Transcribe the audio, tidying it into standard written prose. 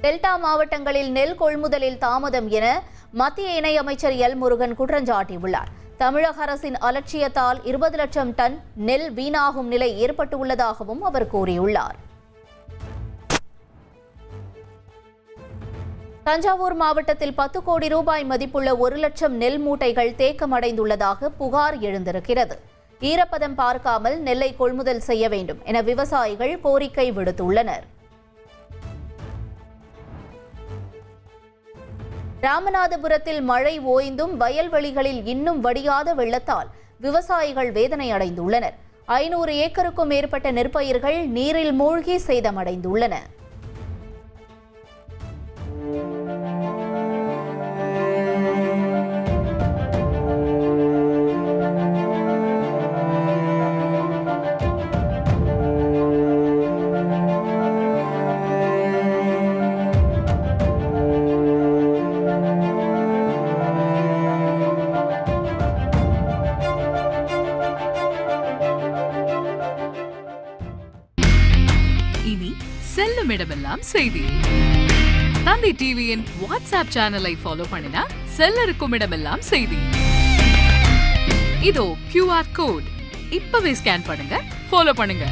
Delta மாவட்டங்களில் நெல் கொள்முதலில் தாமதம் என மத்திய இணையமைச்சர் எல் முருகன் குற்றஞ்சாட்டியுள்ளார். தமிழக அரசின் அலட்சியத்தால் 20 லட்சம் டன் நெல் வீணாகும் நிலை ஏற்பட்டுள்ளதாகவும் அவர் கூறியுள்ளார். தஞ்சாவூர் மாவட்டத்தில் 10 கோடி ரூபாய் மதிப்புள்ள 1 லட்சம் நெல் மூட்டைகள் தேக்கமடைந்துள்ளதாக புகார் எழுந்திருக்கிறது. ஈரப்பதம் பார்க்காமல் நெல்லை கொள்முதல் செய்ய வேண்டும் என விவசாயிகள் கோரிக்கை விடுத்துள்ளனர். ராமநாதபுரத்தில் மழை ஓய்ந்தும் வயல்வெளிகளில் இன்னும் வடியாத வெள்ளத்தால் விவசாயிகள் வேதனை அடைந்துள்ளனர். 500 ஏக்கருக்கும் மேற்பட்ட நெற்பயிர்கள் நீரில் மூழ்கி சேதமடைந்துள்ளன. இனி செல்லும் இடமெல்லாம் செய்தி. தந்தி டிவியின் வாட்ஸ்அப் சேனலை ஃபாலோ பண்ணினா செல்ல இருக்கும் இடமெல்லாம் செய்தி. இதோ QR கோட் இப்பவே ஸ்கேன் பண்ணுங்க, ஃபாலோ பண்ணுங்க.